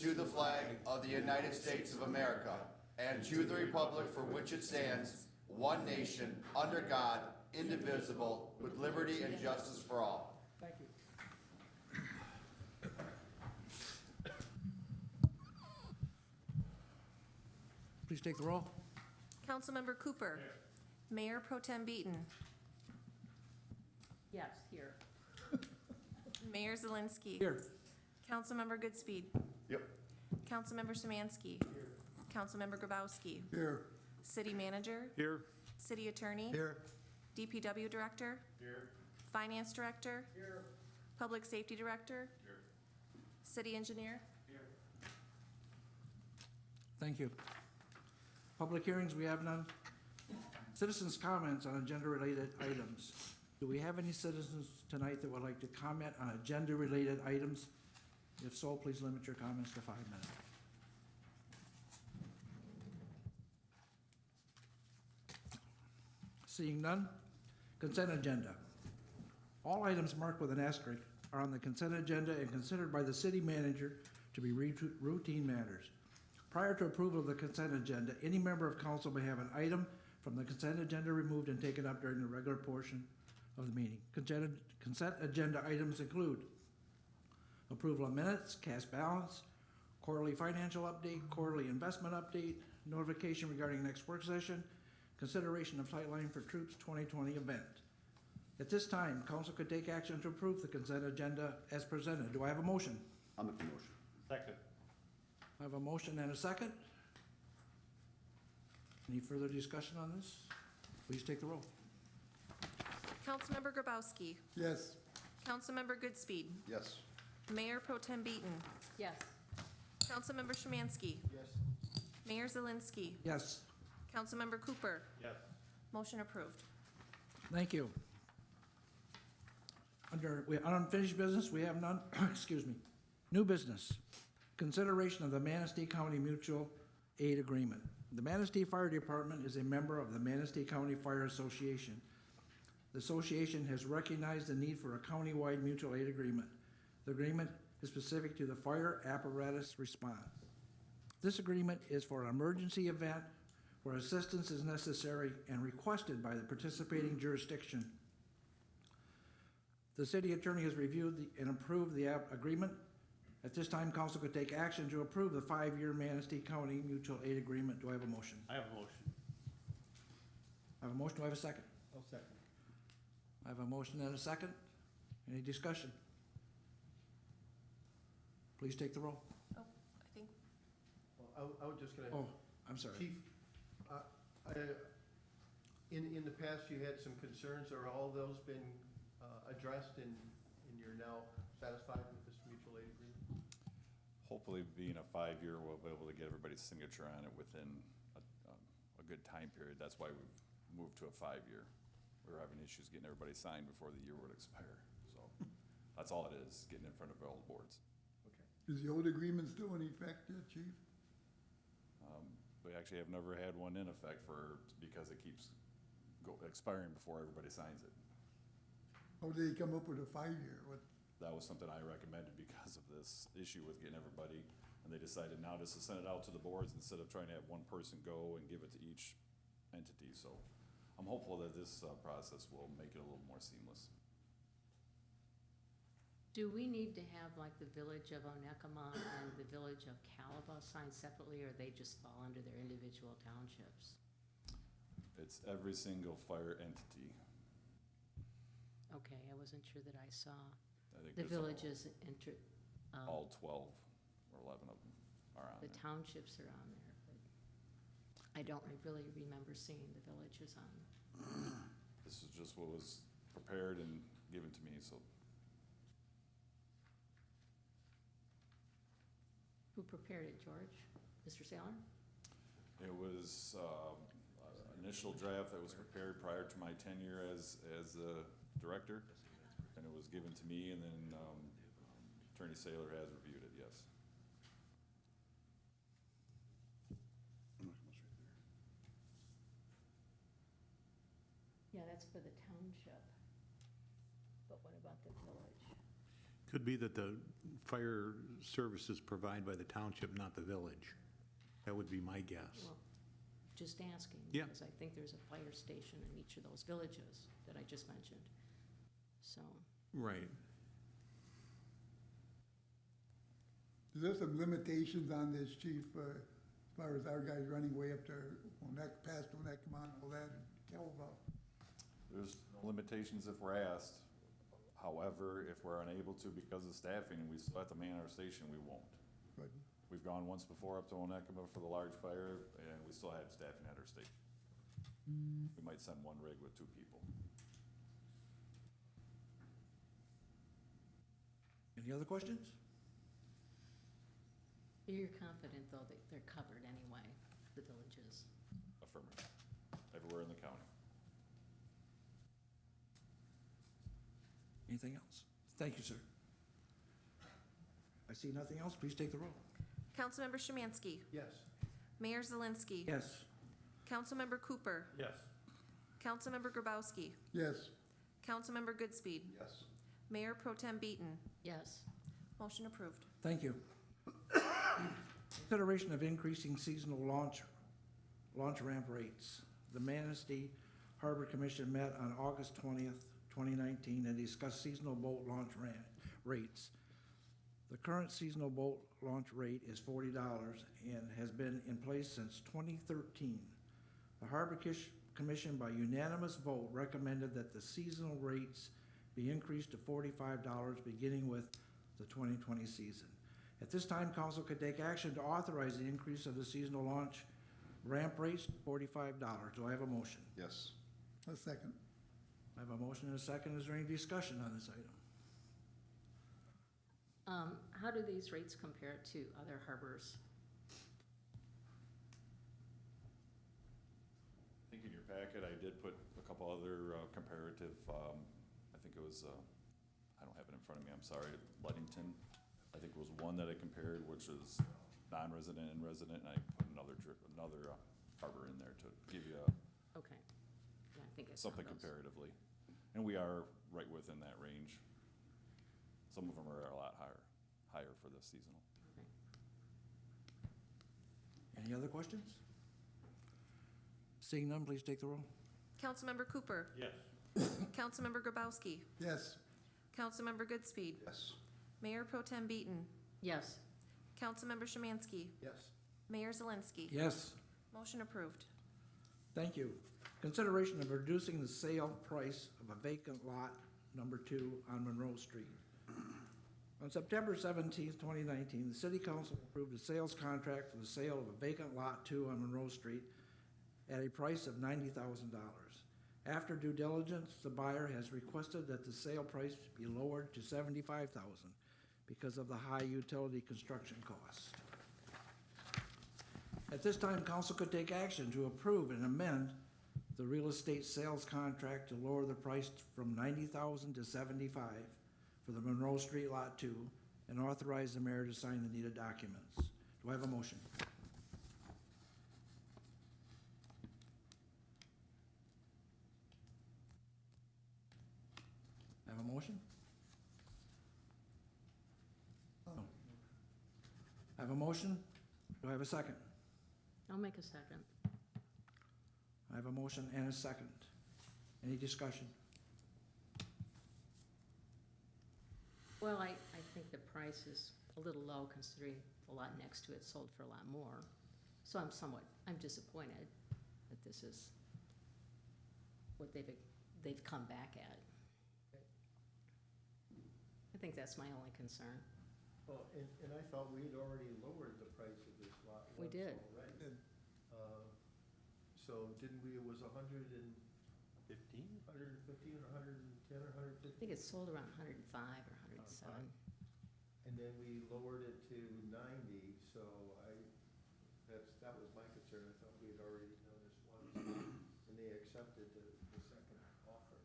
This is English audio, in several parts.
to the flag of the United States of America and to the republic for which it stands, one nation, under God, indivisible, with liberty and justice for all. Thank you. Please take the roll. Councilmember Cooper. Mayor Pro Tem Beaton. Yes, here. Mayor Zielinski. Here. Councilmember Goodspeed. Yep. Councilmember Szymanski. Councilmember Grabowski. Here. City Manager. Here. City Attorney. Here. DPW Director. Here. Finance Director. Here. Public Safety Director. Here. City Engineer. Thank you. Public hearings, we have none. Citizens' comments on agenda-related items. Do we have any citizens tonight that would like to comment on agenda-related items? If so, please limit your comments to 5 minutes. Seeing none, consent agenda. All items marked with an asterisk are on the consent agenda and considered by the city manager to be routine matters. Prior to approval of the consent agenda, any member of council may have an item from the consent agenda removed and taken up during the regular portion of the meeting. Consent agenda items include approval of minutes, cash balance, quarterly financial update, quarterly investment update, notification regarding next work session, consideration of sightline for troops 2020 event. At this time, council could take action to approve the consent agenda as presented. Do I have a motion? I'll make the motion. Second. I have a motion and a second. Any further discussion on this? Please take the roll. Councilmember Grabowski. Yes. Councilmember Goodspeed. Yes. Mayor Pro Tem Beaton. Yes. Councilmember Szymanski. Yes. Mayor Zielinski. Yes. Councilmember Cooper. Yes. Motion approved. Thank you. Under unfinished business, we have none. Excuse me. New business. Consideration of the Manistee County Mutual Aid Agreement. The Manistee Fire Department is a member of the Manistee County Fire Association. The association has recognized the need for a countywide mutual aid agreement. The agreement is specific to the fire apparatus response. This agreement is for an emergency event where assistance is necessary and requested by the participating jurisdiction. The city attorney has reviewed and approved the agreement. At this time, council could take action to approve the 5-year Manistee County Mutual Aid Agreement. Do I have a motion? I have a motion. I have a motion. Do I have a second? I'll second. I have a motion and a second. Any discussion? Please take the roll. Oh, I think, Well, I was just gonna, Oh, I'm sorry. Chief, in the past, you had some concerns. Are all those been addressed and you're now satisfied with this mutual aid agreement? Hopefully, being a 5-year, we'll be able to get everybody's signature on it within a good time period. That's why we've moved to a 5-year. We were having issues getting everybody signed before the year would expire. So that's all it is, getting in front of all the boards. Okay. Is the old agreement still in effect, Chief? We actually have never had one in effect because it keeps expiring before everybody signs it. How did they come up with a 5-year? What? That was something I recommended because of this issue with getting everybody, and they decided now just to send it out to the boards instead of trying to have one person go and give it to each entity. So I'm hopeful that this process will make it a little more seamless. Do we need to have like the village of Onekama and the village of Calaba signed separately, or they just fall under their individual townships? It's every single fire entity. Okay, I wasn't sure that I saw I think the there's villages all 12 or 11 of them are on the there. townships are on there, but I don't really remember seeing the villages on. This is just what was prepared and given to me, so Who prepared it, George? Mr. Saylor? it was initial draft that was prepared prior to my tenure as the director, and it was given to me, and then Attorney Saylor has reviewed it, yes. Yeah, that's for the township. But what about the village? Could be that the fire services provide by the township, not the village. That would be my guess. Well, just asking. Yeah. Because I think there's a fire station in each of those villages that I just mentioned. So, Right. Is there some limitations on this, chief, as far as our guys running way up there, past Onekama and all that, and Calva? There's no limitations if we're asked. However, if we're unable to because of staffing and we still have to man our station, we won't. But We've gone once before up to Onekama for the large fire, and we still had staffing at our station. We might send one rig with 2 people. Any other questions? you're confident, though, that they're covered anyway, the villages? Affirmative. Everywhere in the county. Anything else? Thank you, sir. I see nothing else. Please take the roll. Councilmember Szymanski. Yes. Mayor Zelinski. Yes. Councilmember Cooper. Yes. Councilmember Grabowski. yes, Councilmember Goodspeed. Yes. Mayor Pro Tem Beaton. Yes. Motion approved. Thank you. Consideration of increasing seasonal launch ramp rates. The Manistee Harbor Commission met on August 20th, 2019, and discussed seasonal boat launch rates. The current seasonal boat launch rate is $40 and has been in place since 2013. The Harbor Commission, by unanimous vote, recommended that the seasonal rates be increased to $45 beginning with the 2020 season. At this time, council could take action to authorize the increase of the seasonal launch ramp rates to $45. Do I have a motion? Yes. a second. I have a motion and a second. Is there any discussion on this item? How do these rates compare to other harbors? I think in your packet, I did put a couple other comparative, I think it was, I don't have it in front of me, I'm sorry, Ludington. I think it was one that I compared, which was non-resident and resident, and I put another harbor in there to give you Okay. Yeah, I think I saw something those. comparatively. And we are right within that range. Some of them are a lot higher for the seasonal. Okay. Any other questions? Seeing none, please take the roll. Councilmember Cooper. Yes. Councilmember Grabowski. Yes, Councilmember Goodspeed. Yes. Mayor Pro Tem Beaton. Yes. Councilmember Szymanski. Yes. Mayor Zelinski. Yes. Motion approved. Thank you. Consideration of reducing the sale price of a vacant lot number 2 on Monroe Street. On September 17th, 2019, the City Council approved a sales contract for the sale of a vacant lot 2 on Monroe Street at a price of $90,000. After due diligence, the buyer has requested that the sale price be lowered to $75,000 because of the high utility construction costs. At this time, council could take action to approve and amend the real estate sales contract to lower the price from $90,000 to $75,000 for the Monroe Street Lot 2 and authorize the mayor to sign the needed documents. Do I have a motion? I have a motion? No. I have a motion. Do I have a second? I'll make a second. I have a motion and a second. Any discussion? Well, I think the price is a little low considering the lot next to it sold for a lot more. So I'm disappointed that this is what they've come back at. I think that's my only concern. Well, and I thought we had already lowered the price of this lot We once did. already. Did. So didn't we, it was 115, 115 or 110 or 115? I think it sold around 105 or 107. And then we lowered it to 90, so that was my concern. I thought we had already done this once, and they accepted the second offer.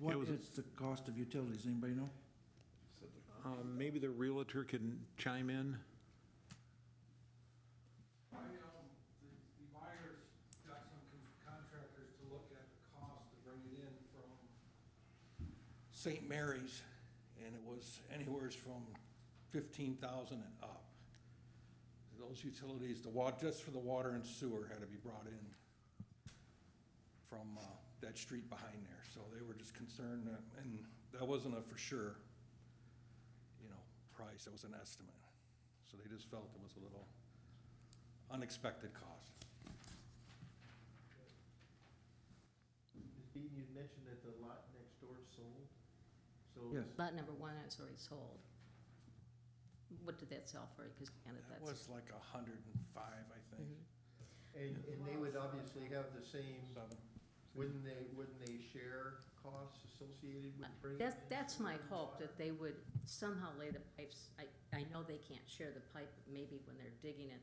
What was- is the cost of utilities? Anybody know? Maybe the realtor can chime in. The buyers got some contractors to look at the cost to bring it in from St. Mary's, and it was anywhere from 15,000 and up. Those utilities, just for the water and sewer had to be brought in from that street behind there. So they were just concerned, and that wasn't a for sure, price, that was an estimate. So they just felt it was a little unexpected cost. Ms. Beaton, you mentioned that the lot next door sold, so. Yes. Lot number one is already sold. What did that sell for? Because That was like 105, I think. And they would obviously have the same, Seven. wouldn't they share costs associated with bringing? it in? That's my hope, that they would somehow lay the pipes. I know they can't share the pipe, but maybe when they're digging it,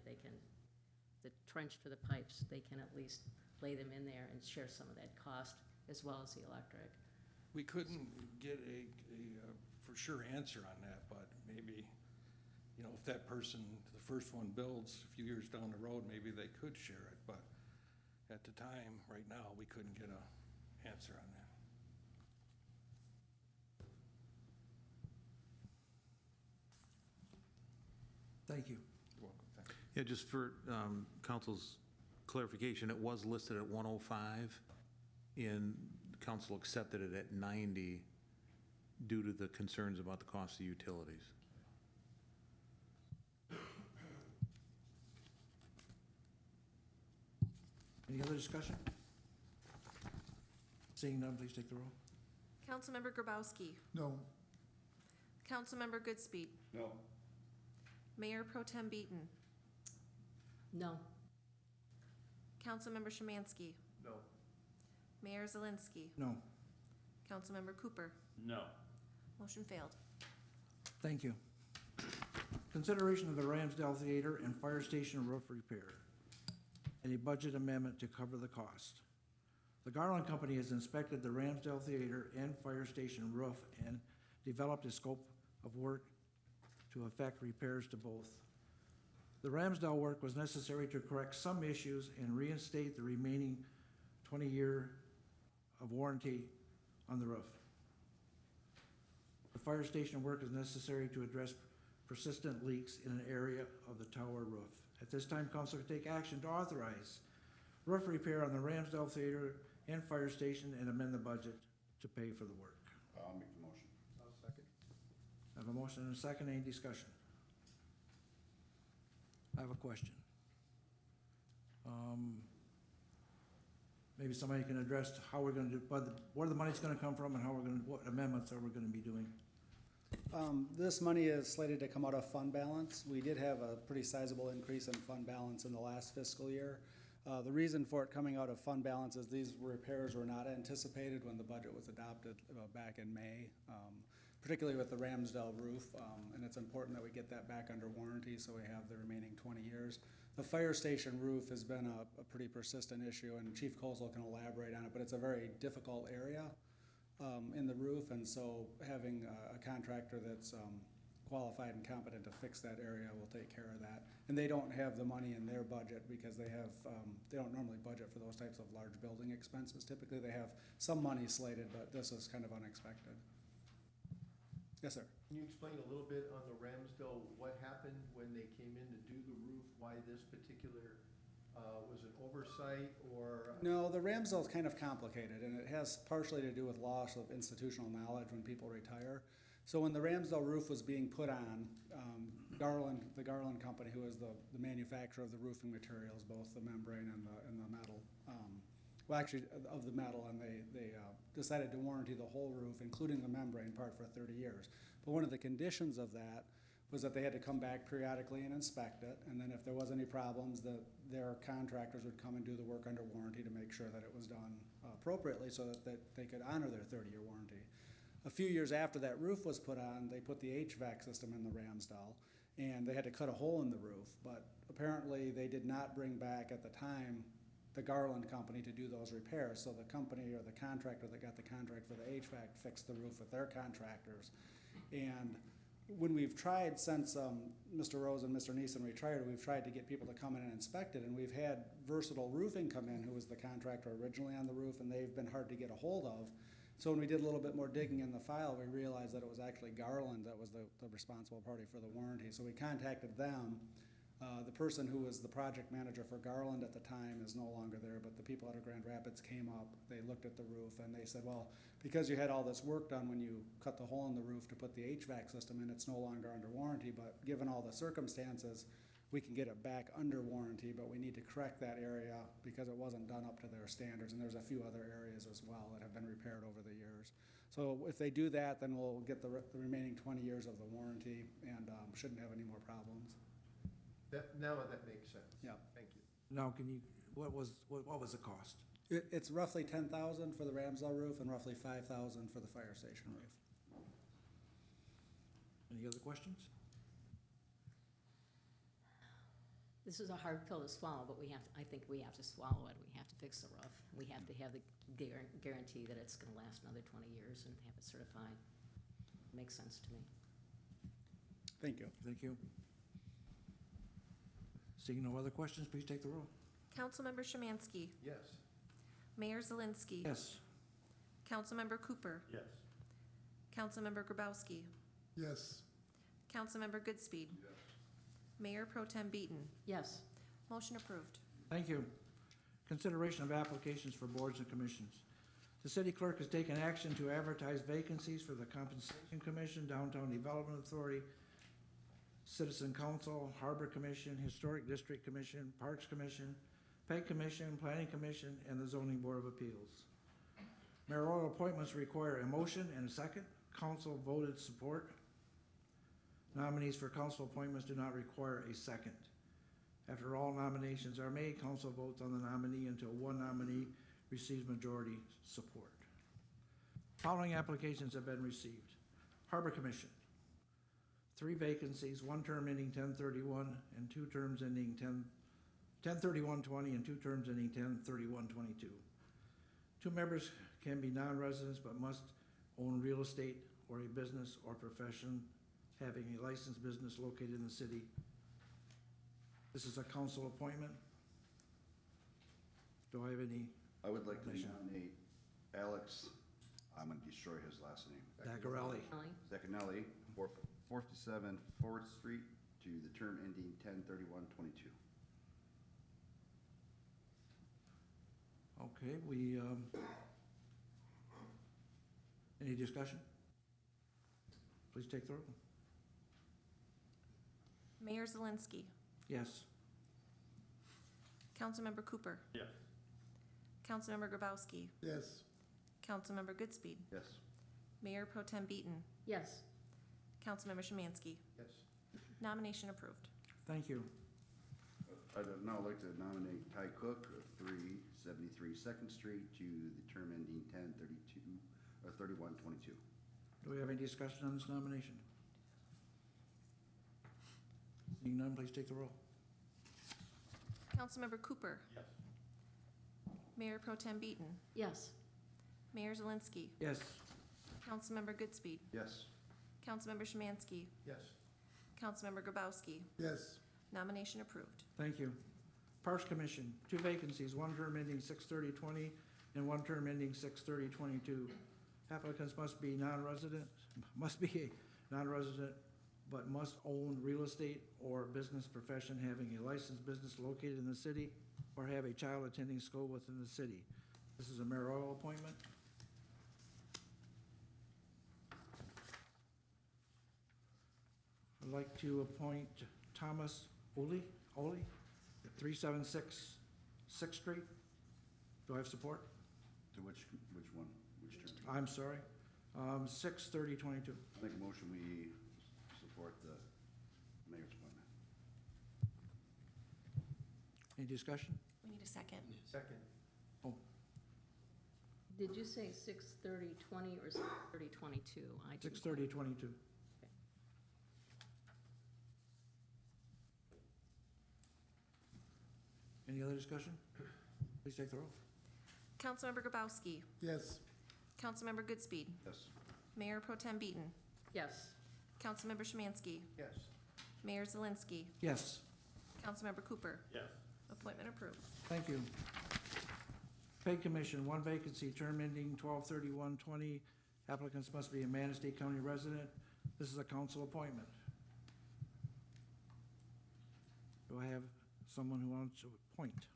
the trench for the pipes, they can at least lay them in there and share some of that cost as well as the electric. We couldn't get a for sure answer on that, but maybe, if that person, the first one builds a few years down the road, maybe they could share it, but at the time, right now, we couldn't get a answer on that. Thank you. You're welcome, thanks. Yeah, just for council's clarification, it was listed at 105, and council accepted it at 90 due to the concerns about the cost of utilities. Any other discussion? Seeing none, please take the roll. Councilmember Grabowski. No. Councilmember Goodspeed. No. Mayor Pro Tem Beaton. No. Councilmember Szymanski. No. Mayor Zelinski. No. Councilmember Cooper. No. Motion failed. Thank you. Consideration of the Ramsdale Theater and Fire Station roof repair. Any budget amendment to cover the cost. The Garland Company has inspected the Ramsdale Theater and Fire Station roof and developed a scope of work to effect repairs to both. The Ramsdale work was necessary to correct some issues and reinstate the remaining 20-year of warranty on the roof. The fire station work is necessary to address persistent leaks in an area of the tower roof. At this time, council can take action to authorize roof repair on the Ramsdale Theater and Fire Station and amend the budget to pay for the work. I'll make the motion. I'll second. I have a motion and a second. Any discussion? I have a question. Maybe somebody can address how we're gonna do, where the money's gonna come from and what amendments are we gonna be doing? This money is slated to come out of fund balance. We did have a pretty sizable increase in fund balance in the last fiscal year. The reason for it coming out of fund balance is these repairs were not anticipated when the budget was adopted back in May, particularly with the Ramsdale roof, and it's important that we get that back under warranty so we have the remaining 20 years. The fire station roof has been a pretty persistent issue, and Chief Kozel can elaborate on it, but it's a very difficult area in the roof, and so having a contractor that's qualified and competent to fix that area will take care of that. And they don't have the money in their budget because they don't normally budget for those types of large building expenses. Typically they have some money slated, but this is kind of unexpected. Yes, sir. Can you explain a little bit on the Ramsdale, what happened when they came in to do the roof, why this particular, was it oversight or? No, the Ramsdale is kind of complicated, and it has partially to do with loss of institutional knowledge when people retire. So when the Ramsdale roof was being put on, the Garland Company, who is the manufacturer of the roofing materials, both the membrane and the metal, of the metal, and they decided to warranty the whole roof, including the membrane part, for 30 years. But one of the conditions of that was that they had to come back periodically and inspect it, and then if there was any problems, their contractors would come and do the work under warranty to make sure that it was done appropriately so that they could honor their 30-year warranty. A few years after that roof was put on, they put the HVAC system in the Ramsdale, and they had to cut a hole in the roof, but apparently they did not bring back at the time the Garland Company to do those repairs, so the company or the contractor that got the contract for the HVAC fixed the roof with their contractors. And when we've tried since Mr. Rose and Mr. Neeson retired, we've tried to get people to come in and inspect it, and we've had Versatile Roofing come in, who was the contractor originally on the roof, and they've been hard to get a hold of. So when we did a little bit more digging in the file, we realized that it was actually Garland that was the responsible party for the warranty. So we contacted them. The person who was the project manager for Garland at the time is no longer there, but the people out of Grand Rapids came up, they looked at the roof, and they said, well, because you had all this work done when you cut the hole in the roof to put the HVAC system in, it's no longer under warranty, but given all the circumstances, we can get it back under warranty, but we need to correct that area because it wasn't done up to their standards, and there's a few other areas as well that have been repaired over the years. So if they do that, then we'll get the remaining 20 years of the warranty and shouldn't have any more problems. Now that makes sense. Yeah. Thank you. Now, what was the cost? It's roughly 10,000 for the Ramsdale roof and roughly 5,000 for the fire station roof. Any other questions? This is a hard pill to swallow, but I think we have to swallow it. We have to fix the roof. We have to have the guarantee that it's gonna last another 20 years and have it certified. Makes sense to me. Thank you. Thank you. Seeing no other questions, please take the roll. Councilmember Szymanski. Yes. Mayor Zelinski. Yes. Councilmember Cooper. Yes. Councilmember Grabowski. Yes. Councilmember Goodspeed. Mayor Pro Tem Beaton. Yes. Motion approved. Thank you. Consideration of applications for boards and commissions. The city clerk has taken action to advertise vacancies for the Compensation Commission, Downtown Development Authority, Citizen Council, Harbor Commission, Historic District Commission, Parks Commission, Pay Commission, Planning Commission, and the Zoning Board of Appeals. Mayoral appointments require a motion and a second. Council voted support. Nominees for council appointments do not require a second. After all nominations are made, council votes on the nominee until one nominee receives majority support. Following applications have been received. Harbor Commission, 3 vacancies, 1 term ending 10/31 and 2 terms ending 10/31/20 and 2 terms ending 10/31/22. 2 members can be non-residents but must own real estate or a business or profession having a licensed business located in the city. This is a council appointment. Do I have any? I would like to Commission. nominate Alex, I'm gonna destroy his last name. Zaccarelli. Ellie? Zaccanelli, 457 4th Street, to the term ending 10/31/22. Okay, any discussion? Please take the roll. Mayor Zelinski. Yes. Councilmember Cooper. Yes. Councilmember Grabowski. Yes. Councilmember Goodspeed. Yes. Mayor Pro Tem Beaton. Yes. Councilmember Szymanski. Yes. Nomination approved. Thank you. I'd now like to nominate Ty Cook of 373 2nd Street to the term ending 10/31/22. Do we have any discussion on this nomination? Seeing none, please take the roll. Councilmember Cooper. Yes. Mayor Pro Tem Beaton. Yes. Mayor Zelinski. Yes. Councilmember Goodspeed. Yes. Councilmember Szymanski. Yes. Councilmember Grabowski. Yes. Nomination approved. Thank you. Parks Commission, 2 vacancies, 1 term ending 6/30/20 and 1 term ending 6/30/22. Applicants must be a non-resident, but must own real estate or business profession having a licensed business located in the city or have a child attending school within the city. This is a mayoral appointment. I'd like to appoint Thomas Oli, at 376 6th Street. Do I have support? To which one? Which term? I'm sorry, 6/30/22. Make a motion, we support the mayor's appointment. Any discussion? We need a second. Second. Did you say 6/30/20 or 6/30/22? 6/30/22. Any other discussion? Please take the roll. Councilmember Grabowski. Yes. Councilmember Goodspeed. Yes. Mayor Pro Tem Beaton. Yes. Councilmember Szymanski. Yes. Mayor Zelinski. Yes, Councilmember Cooper. Yes. Appointment approved. thank you. Pay Commission, one vacancy, term ending 12/31/20. Applicants must be a Manistee County resident. This is a council appointment. Do I have someone who wants to appoint?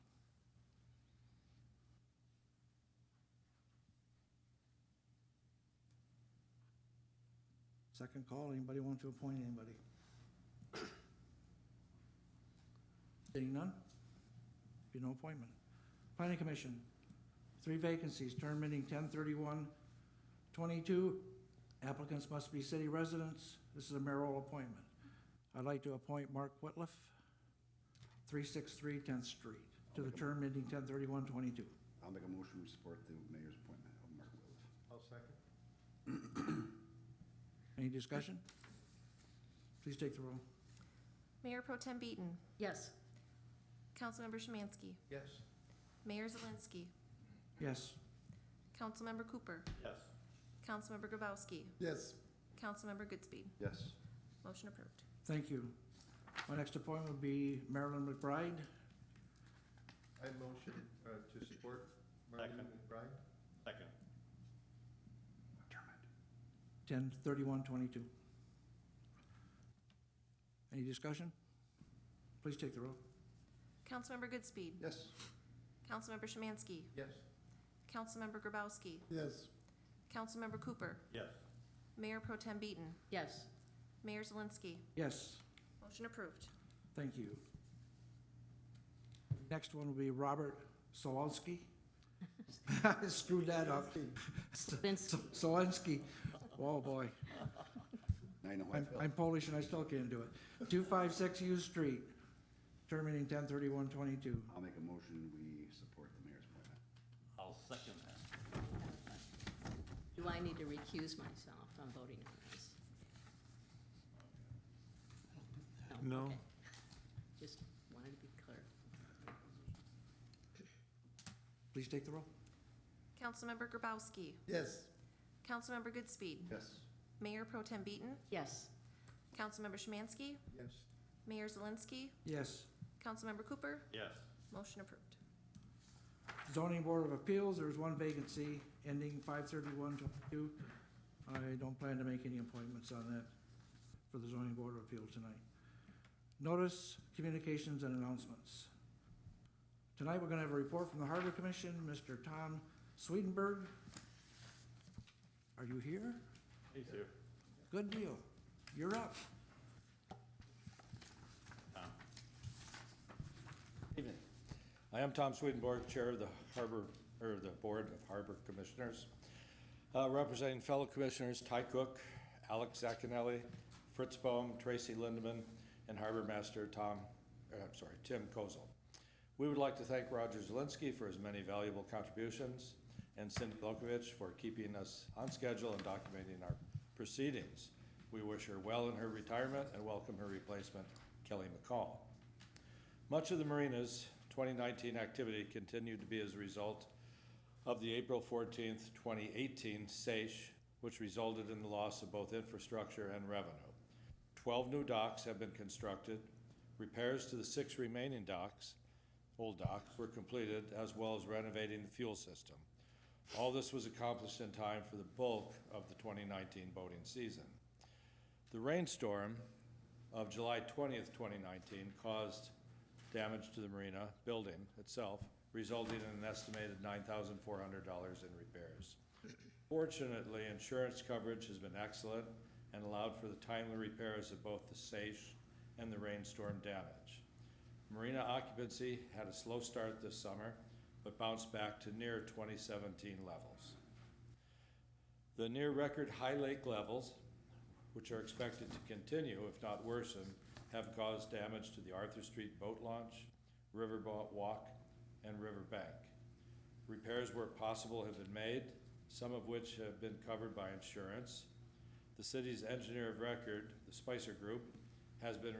Second call, anybody want to appoint anybody? Seeing none? Be no appointment. Planning Commission, 3 vacancies, term ending 10/31/22. Applicants must be city residents. This is a mayoral appointment. I'd like to appoint Mark Whitliff, 363 10th Street, to the term ending 10/31/22. I'll make a motion to support the mayor's appointment of Mark Willis. I'll second. Any discussion? Please take the roll. Mayor Pro Tem Beaton, Yes. Councilmember Szymanski, Yes. Mayor Zelinski, Yes. Councilmember Cooper, Yes. Councilmember Grabowski, Yes. Councilmember Goodspeed. Yes. Motion approved. Thank you. My next appointment would be Marilyn McBride. I motion to support Marlene McBride. Second. 10/31/22. Any discussion? Please take the roll. Councilmember Goodspeed, Yes. Councilmember Szymanski, Yes. Councilmember Grabowski, Yes. Councilmember Cooper, Yes. Mayor Pro Tem Beaton, Yes. Mayor Zelinski. Yes, Motion approved. thank you. Next one will be Robert Solonsky. I screwed that up. Spinski. Solonsky. Oh, boy. Now you know I'm Polish and I still can't do it. 256 U Street, terminating 10/31/22. I'll make a motion, we support the mayor's appointment. I'll second that. Do I need to recuse myself from voting on this? No. Okay. Just wanted to be clear. Please take the roll. Councilmember Grabowski, Yes. Councilmember Goodspeed, Yes. Mayor Pro Tem Beaton, Yes. Councilmember Szymanski, Yes. Mayor Zelinski, Yes. Councilmember Cooper. Yes. Motion approved. Zoning Board of Appeals, there's one vacancy ending 5/31/22. I don't plan to make any appointments on that for the Zoning Board of Appeals tonight. Notice, communications, and announcements. Tonight, we're gonna have a report from the Harbor Commission, Mr. Tom Swedenberg. Are you here? He's here. Good deal. You're up. Evening. I am Tom Swedenborg, Chair of the the Board of Harbor Commissioners. Representing fellow commissioners Ty Cook, Alex Zaccanelli, Fritz Bohm, Tracy Lindeman, and Harbor Master Tim Kozel. We would like to thank Roger Zelinski for his many valuable contributions and Cindy Blokovich for keeping us on schedule and documenting our proceedings. We wish her well in her retirement and welcome her replacement, Kelly McCall. Much of the marina's 2019 activity continued to be as a result of the April 14th, 2018 SAISH, which resulted in the loss of both infrastructure and revenue. 12 new docks have been constructed. Repairs to the 6 remaining docks, old docks, were completed, as well as renovating the fuel system. All this was accomplished in time for the bulk of the 2019 boating season. The rainstorm of July 20th, 2019 caused damage to the marina building itself, resulting in an estimated $9,400 in repairs. Fortunately, insurance coverage has been excellent and allowed for the timely repairs of both the SAISH and the rainstorm damage. Marina occupancy had a slow start this summer, but bounced back to near 2017 levels. The near record high lake levels, which are expected to continue, if not worsen, have caused damage to the Arthur Street boat launch, riverboat walk, and riverbank. Repairs where possible have been made, some of which have been covered by insurance. The city's engineer of record, the Spicer Group, has been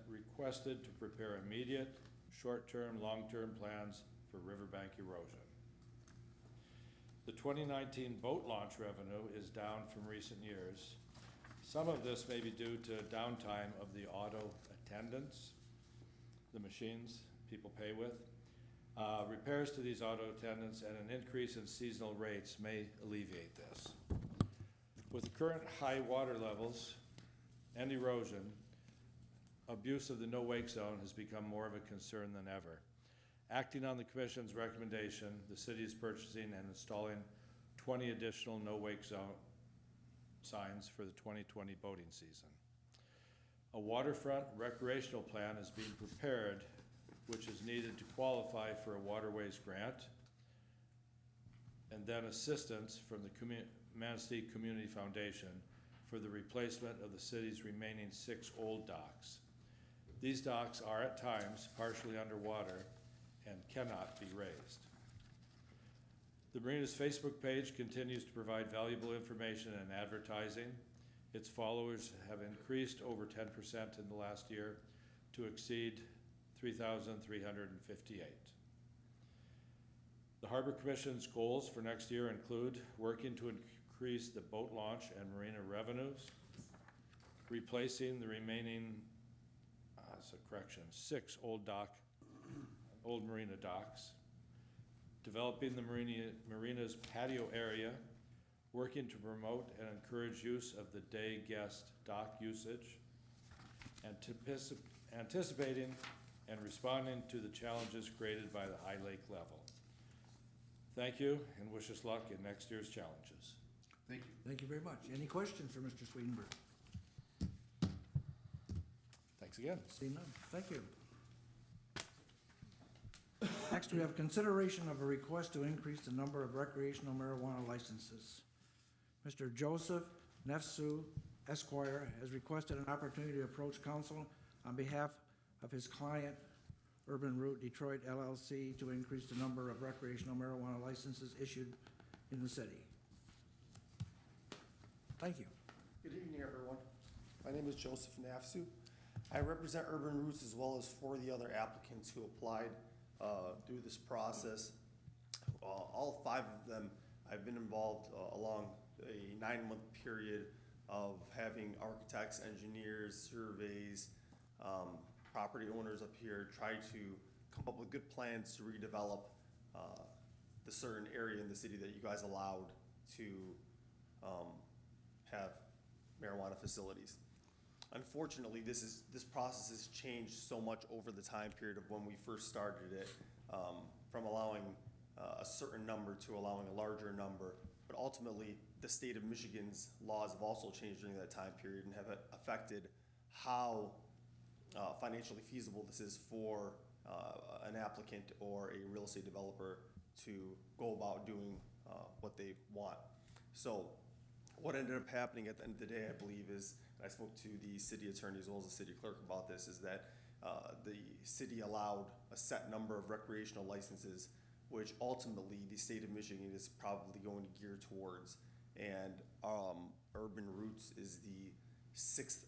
requested to prepare immediate, short-term, long-term plans for riverbank erosion. The 2019 boat launch revenue is down from recent years. Some of this may be due to downtime of the auto attendants, the machines people pay with. Repairs to these auto attendants and an increase in seasonal rates may alleviate this. With the current high water levels and erosion, abuse of the no-wake zone has become more of a concern than ever. Acting on the Commission's recommendation, the city is purchasing and installing 20 additional no-wake zone signs for the 2020 boating season. A waterfront recreational plan is being prepared, which is needed to qualify for a waterways grant, and then assistance from the Manistee Community Foundation for the replacement of the city's remaining 6 old docks. These docks are at times partially underwater and cannot be raised. The Marina's Facebook page continues to provide valuable information and advertising. Its followers have increased over 10% in the last year to exceed 3,358. The Harbor Commission's goals for next year include working to increase the boat launch and marina revenues, replacing the remaining, 6 old marina docks, developing the marina's patio area, working to promote and encourage use of the day guest dock usage, anticipating and responding to the challenges created by the high lake level. Thank you, and wish us luck in next year's challenges. Thank you. Thank you very much. Any questions for Mr. Swedenborg? Thanks again. Seeing none, thank you. Next, we have consideration of a request to increase the number of recreational marijuana licenses. Mr. Joseph Nefsu Esquire has requested an opportunity to approach council on behalf of his client, Urban Route Detroit LLC, to increase the number of recreational marijuana licenses issued in the city. Thank you. Good evening, everyone. My name is Joseph Nafsu. I represent Urban Roots as well as 4 of the other applicants who applied through this process. All 5 of them, I've been involved along a 9-month period of having architects, engineers, surveys, property owners up here try to come up with good plans to redevelop the certain area in the city that you guys allowed to have marijuana facilities. Unfortunately, this process has changed so much over the time period of when we first started it, from allowing a certain number to allowing a larger number. But ultimately, the state of Michigan's laws have also changed during that time period and have affected how financially feasible this is for an applicant or a real estate developer to go about doing what they want. So what ended up happening at the end of the day, I believe, is, and I spoke to the city attorney as well as the city clerk about this, is that the city allowed a set number of recreational licenses, which ultimately the state of Michigan is probably going to gear towards. And Urban Roots is the 6th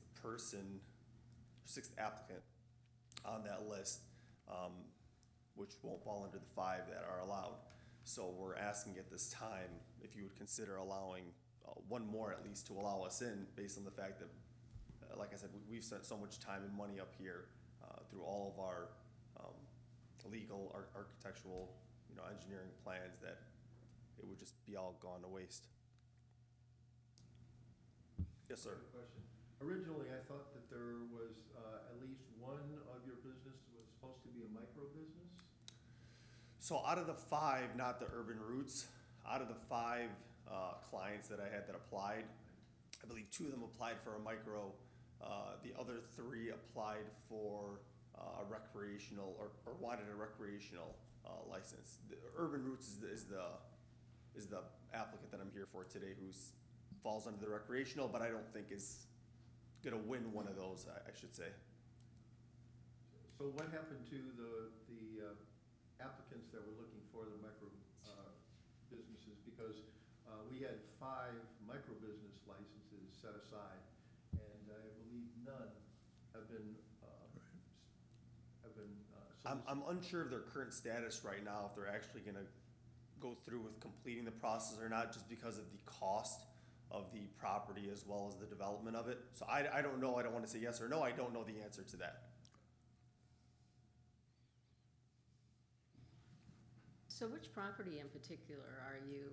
applicant on that list, which won't fall under the 5 that are allowed. So we're asking at this time if you would consider allowing one more at least to allow us in, based on the fact that, like I said, we've spent so much time and money up here through all of our legal, architectural, engineering plans, that it would just be all gone to waste. Yes, sir. Question. Originally, I thought that there was at least one of your business was supposed to be a micro business? So out of the 5, not the Urban Roots, out of the 5 clients that I had that applied, I believe 2 of them applied for a micro. The other 3 applied for a recreational or wanted a recreational license. The Urban Roots is the applicant that I'm here for today, who falls under the recreational, but I don't think is gonna win one of those, I should say. So what happened to the applicants that were looking for the micro businesses? Because we had 5 micro business licenses set aside, and I believe none have been solicited. I'm unsure of their current status right now, if they're actually gonna go through with completing the process or not, just because of the cost of the property as well as the development of it. So I don't know, I don't wanna say yes or no, I don't know the answer to that. So which property in particular are you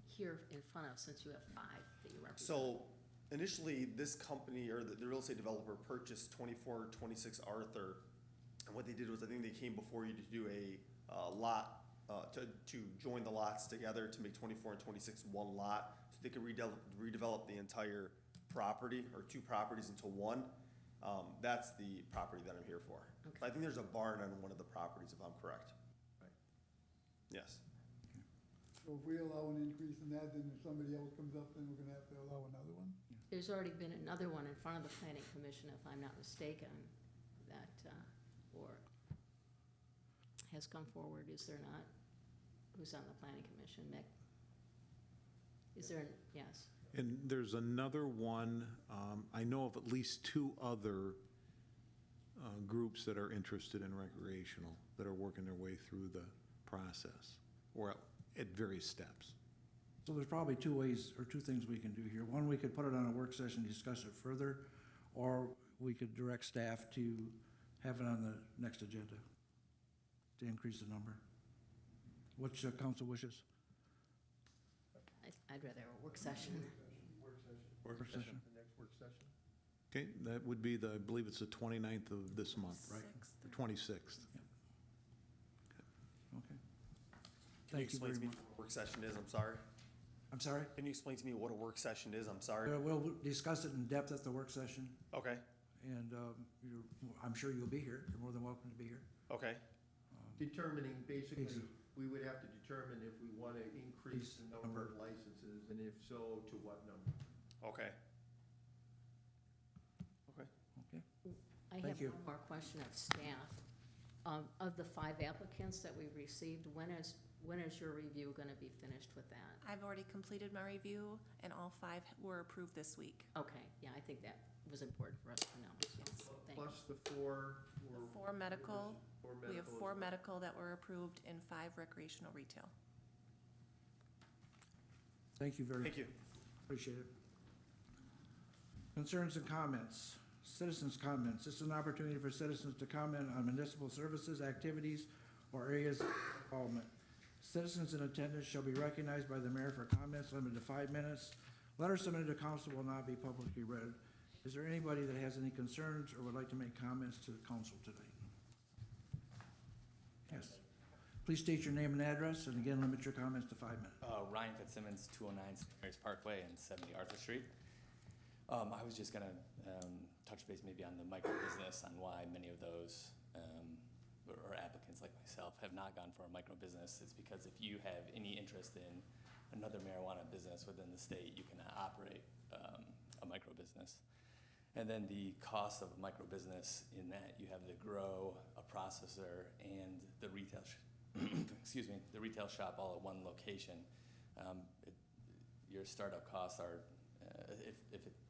here in front of, since you have 5 that you represent? So initially, this company, or the real estate developer, purchased 2426 Arthur. And what they did was, I think they came before you to do a lot, to join the lots together to make 24 and 26 one lot. So they could redevelop the entire property, or 2 properties into one. That's the property that I'm here for. Okay. I think there's a barn on one of the properties, if I'm correct. Right. Yes. So if we allow an increase in that, then if somebody else comes up, then we're gonna have to allow another one? There's already been another one in front of the planning commission, if I'm not mistaken, that, or has come forward, is there not? Who's on the planning commission, Mick? Is there, yes, And there's another one, I know of at least 2 other groups that are interested in recreational, that are working their way through the process, or at various steps. So there's probably 2 ways, or 2 things we can do here. One, we could put it on a work session, discuss it further, or we could direct staff to have it on the next agenda to increase the number. What's the council wishes? I'd rather have a work session. Work session. The next work session? Okay, that would be I believe it's the 29th of this month, right? The 26th. Okay. Can you Thank you explain very to me much. what a work session is? I'm sorry. I'm sorry? Can you explain to me what a work session is? I'm sorry. We'll discuss it in depth at the work session, Okay, and I'm sure you'll be here. You're more than welcome to be here. okay. Determining, basically, Easy. we would have to determine if we want to increase the number of licenses, and if so, to what number? Okay. Okay. Okay? I Thank have you. one more question of staff. Of the 5 applicants that we received, when is your review gonna be finished with that? I've already completed my review, and all 5 were approved this week. Okay, yeah, I think that was important for us to know, yes, thank you. Plus the 4 The were. 4 medical, we have as 4 well. medical that were approved and 5 recreational retail. Thank you very much. Thank you. Appreciate it. Concerns and comments. Citizens' comments. This is an opportunity for citizens to comment on municipal services, activities, or areas of involvement. Citizens in attendance shall be recognized by the mayor for comments limited to 5 minutes. Letters submitted to council will not be publicly read. Is there anybody that has any concerns or would like to make comments to the council tonight? Yes. Please state your name and address, and again, limit your comments to 5 minutes. Ryan Fitzsimmons, 209 St. Mary's Parkway and 70 Arthur Street. I was just gonna touch base maybe on the micro business, on why many of those or applicants like myself have not gone for a micro business. It's because if you have any interest in another marijuana business within the state, you can operate a micro business. And then the cost of a micro business in that you have the grow, a processor, and the retail excuse me, the retail shop all at one location. Your startup costs are,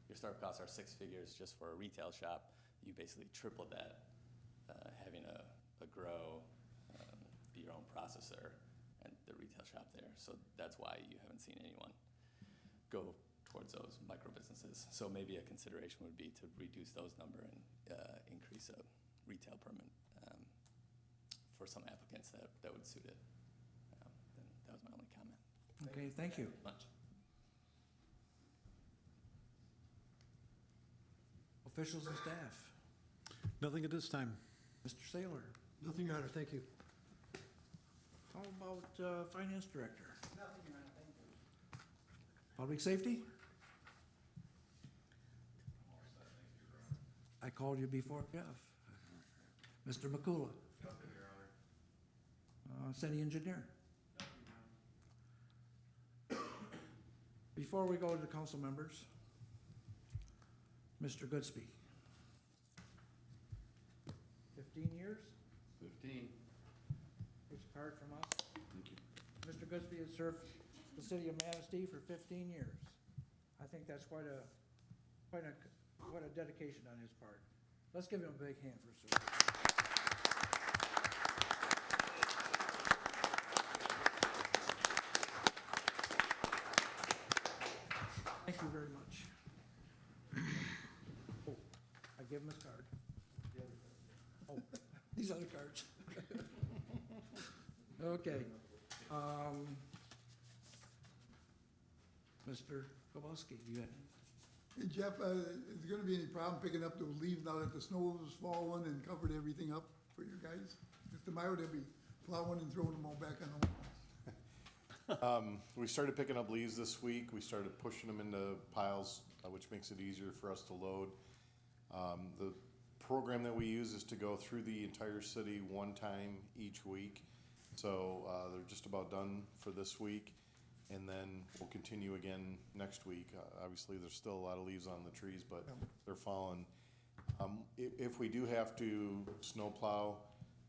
your startup costs are 6 figures just for a retail shop, you basically triple that having a grow, be your own processor, and the retail shop there. So that's why you haven't seen anyone go towards those micro businesses. So maybe a consideration would be to reduce those number and increase a retail permit for some applicants that would suit it. And that was my only comment. Okay, thank you. Much. Officials and staff. Nothing at this time. Mr. Saylor. Nothing, Your Honor, thank you. How about Finance Director? Public Safety? I called you before, Jeff. Mr. McCullough? Nothing, Your Honor. City Engineer? Before we go to the council members, Mr. Goodspeed. 15 years? 15. Here's a card from us. Thank you. Mr. Goodspeed has served the city of Manistee for 15 years. I think that's quite a dedication on his part. Let's give him a big hand for serving. Thank you very much. Oh, I give him his card. Oh, these other cards. Okay. Mr. Kowalski, you got? Hey Jeff, is there gonna be any problem picking up those leaves now that the snow was falling and covered everything up for you guys? Mr. Meyer, they'll be plowing and throwing them all back on the lawn. We started picking up leaves this week. We started pushing them into piles, which makes it easier for us to load. The program that we use is to go through the entire city one time each week. So they're just about done for this week. And then we'll continue again next week. Obviously, there's still a lot of leaves on the trees, but they're falling. If we do have to snow plow,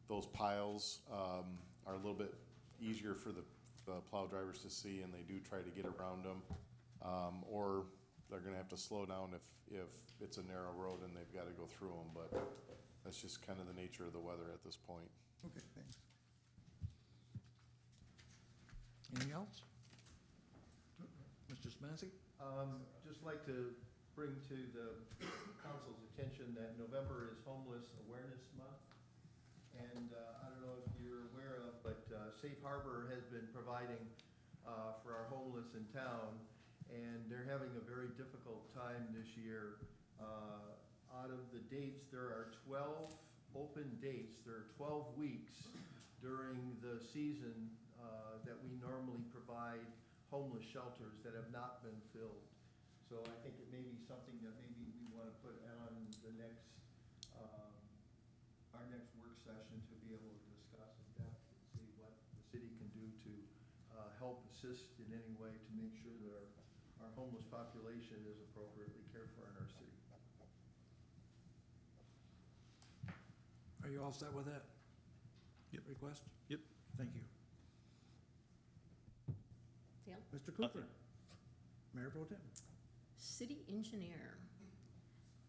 those piles are a little bit easier for the plow drivers to see, and they do try to get around them. Or they're gonna have to slow down if it's a narrow road and they've gotta go through them, but that's just kind of the nature of the weather at this point. Okay, thanks. Anything else? Mr. Smansky? Just like to bring to the council's attention that November is Homeless Awareness Month. And I don't know if you're aware of, but Safe Harbor has been providing for our homeless in town, and they're having a very difficult time this year. Out of the dates, there are 12 open dates. There are 12 weeks during the season that we normally provide homeless shelters that have not been filled. So I think it may be something that maybe we want to put on the next, our next work session to be able to discuss in depth and see what the city can do to help assist in any way to make sure that our homeless population is appropriately cared for in our city. Are you all set with that? Yep. Request? Yep. Thank you. Dale? Mr. Cooper? Mayor Pro Tem? City engineer.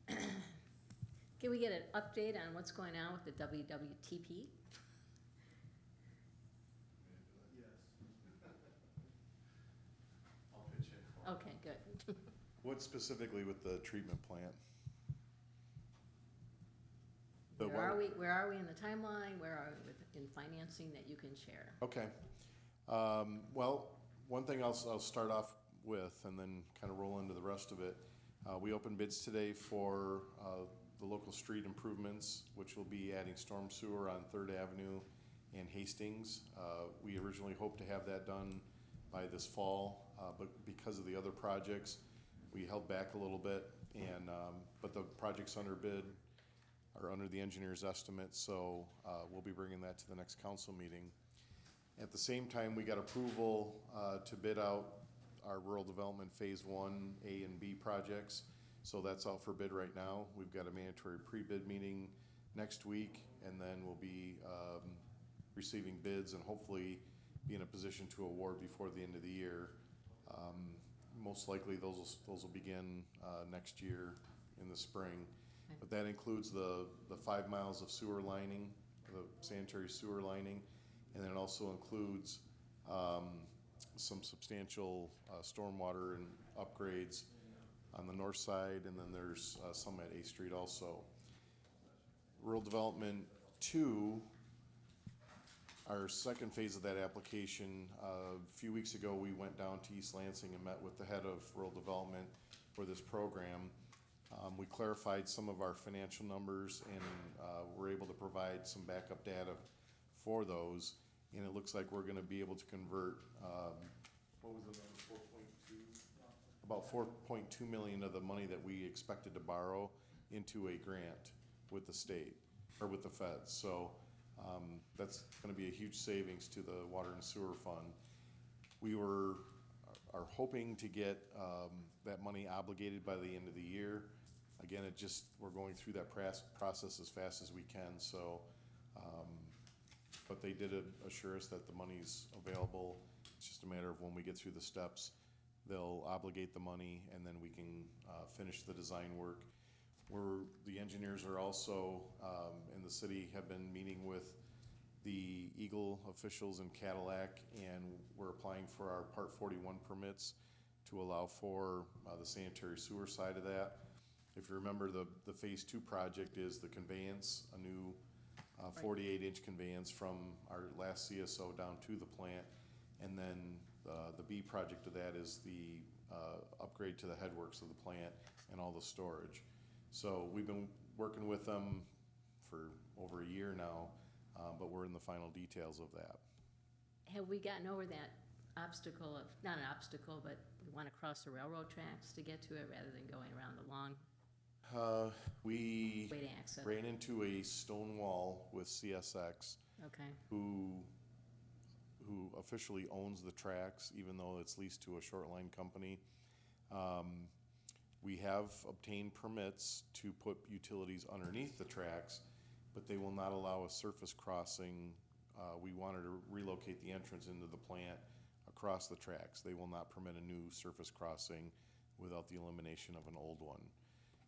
Can we get an update on what's going on with the WWTP? Yes. I'll pitch in. Okay, good. What specifically with the treatment plant? Where are we in the timeline? Where are we in financing that you can share? Okay. Well, one thing I'll start off with and then kind of roll into the rest of it. We opened bids today for the local street improvements, which will be adding storm sewer on 3rd Avenue and Hastings. We originally hoped to have that done by this fall, but because of the other projects, we held back a little bit. And but the project's under bid, or under the engineer's estimate, so we'll be bringing that to the next council meeting. At the same time, we got approval to bid out our rural development phase 1A and B projects. So that's out for bid right now. We've got a mandatory pre-bid meeting next week, and then we'll be receiving bids and hopefully be in a position to award before the end of the year. Most likely those will begin next year in the spring. But that includes the 5 miles of sewer lining, the sanitary sewer lining, and then it also includes some substantial stormwater and upgrades on the north side, and then there's some at A Street also. Rural Development 2, our second phase of that application, a few weeks ago we went down to East Lansing and met with the head of Rural Development for this program. We clarified some of our financial numbers and we're able to provide some backup data for those. And it looks like we're gonna be able to convert, what was it, about 4.2 million of the money that we expected to borrow into a grant with the state, or with the feds. So that's gonna be a huge savings to the water and sewer fund. We are hoping to get that money obligated by the end of the year. Again, we're going through that process as fast as we can, so, but they did assure us that the money's available. It's just a matter of when we get through the steps, they'll obligate the money and then we can finish the design work. The engineers are also, in the city, have been meeting with the Eagle officials in Cadillac, and we're applying for our Part 41 permits to allow for the sanitary sewer side of that. If you remember, the phase 2 project is the conveyance, a new 48-inch conveyance from our last CSO down to the plant. And then the B project of that is the upgrade to the headworks of the plant and all the storage. So we've been working with them for over a year now, but we're in the final details of that. Have we gotten over that obstacle of, not an obstacle, but we want to cross the railroad tracks to get to it rather than going around the long We way to access? ran into a stone wall with CSX, Okay, who officially owns the tracks, even though it's leased to a short line company. We have obtained permits to put utilities underneath the tracks, but they will not allow a surface crossing. We wanted to relocate the entrance into the plant across the tracks. They will not permit a new surface crossing without the elimination of an old one.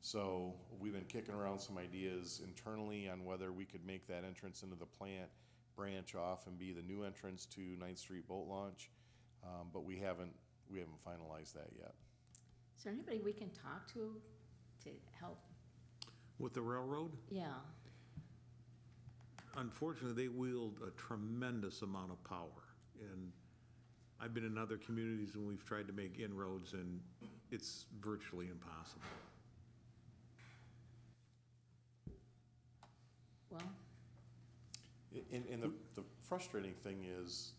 So we've been kicking around some ideas internally on whether we could make that entrance into the plant branch off and be the new entrance to 9th Street Boat Launch, but we haven't finalized that yet. is there anybody we can talk to help? With the railroad, Yeah, unfortunately, they wield a tremendous amount of power. And I've been in other communities and we've tried to make inroads, and it's virtually impossible. well, And the frustrating thing is,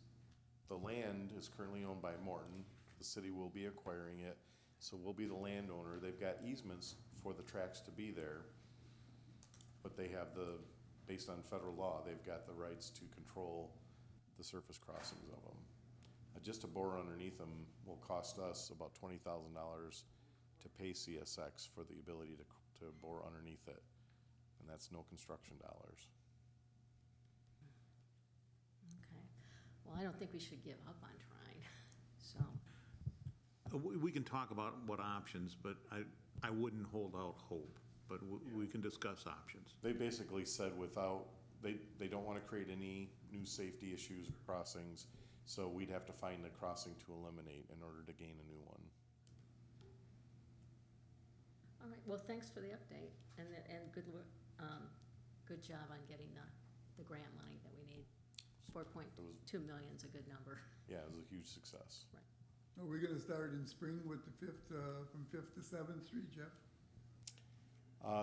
the land is currently owned by Morton. The city will be acquiring it, so we'll be the landowner. They've got easements for the tracks to be there, but they have based on federal law, they've got the rights to control the surface crossings of them. Just to bore underneath them will cost us about $20,000 to pay CSX for the ability to bore underneath it, and that's no construction dollars. okay. Well, I don't think we should give up on trying, so, We can talk about what options, but I wouldn't hold out hope, but we can discuss options. They basically said they don't want to create any new safety issues or crossings, so we'd have to find a crossing to eliminate in order to gain a new one. all right, well, thanks for the update, and good work, good job on getting the grant money that we need. 4.2 million's a good number. Yeah, it was a huge success. Are we gonna start in spring with the fifth, from Fifth to Seventh Street, Jeff?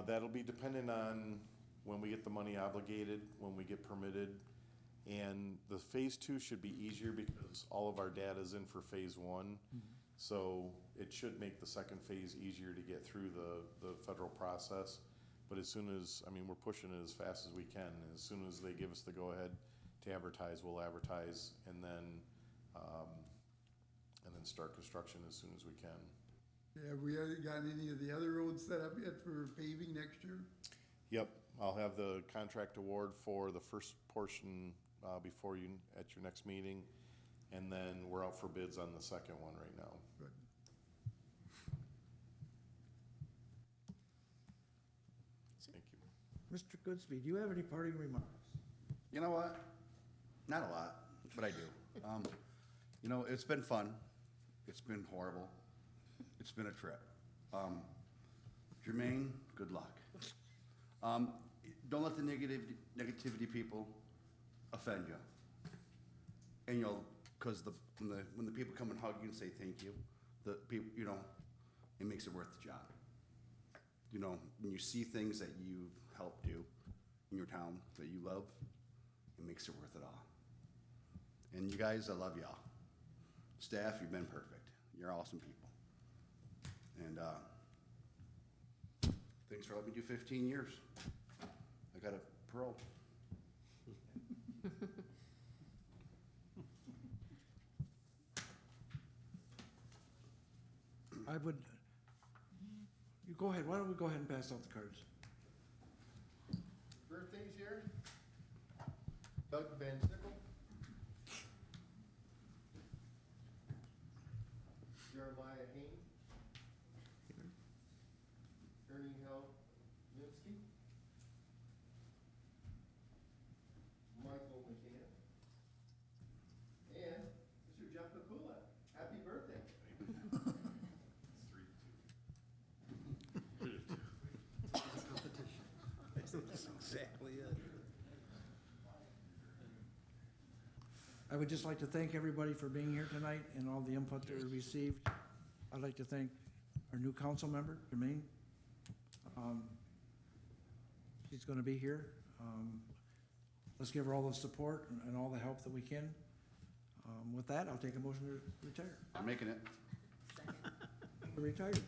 That'll be dependent on when we get the money obligated, when we get permitted. And the phase 2 should be easier because all of our data is in for phase 1. So it should make the second phase easier to get through the federal process. But as soon as, we're pushing it as fast as we can. As soon as they give us the go-ahead to advertise, we'll advertise and then start construction as soon as we can. Have we got any of the other roads set up yet for paving next year? Yep, I'll have the contract award for the first portion before you, at your next meeting. And then we're out for bids on the second one right now. Good. Thank you. Mr. Goodspeed, do you have any parting remarks? You know what? Not a lot, but I do. It's been fun. It's been horrible. It's been a trip. Jermaine, good luck. Don't let the negativity people offend you. And because when the people come and hug you and say thank you, the people, it makes it worth the job. When you see things that you've helped do in your town that you love, it makes it worth it all. And you guys, I love y'all. Staff, you've been perfect. You're awesome people. And thanks for letting me do 15 years. I got a parole. You go ahead, why don't we go ahead and pass out the cards? Birthdays here. Doug Van Sickle. Jeremiah Haynes. Ernie Hell Minsky. Michael McCann. And Mr. Jeff Nakula. Happy birthday. That's exactly it. I would just like to thank everybody for being here tonight and all the input that we received. I'd like to thank our new council member, Jermaine. She's gonna be here. Let's give her all the support and all the help that we can. With that, I'll take a motion to retire. I'm making it. Retired.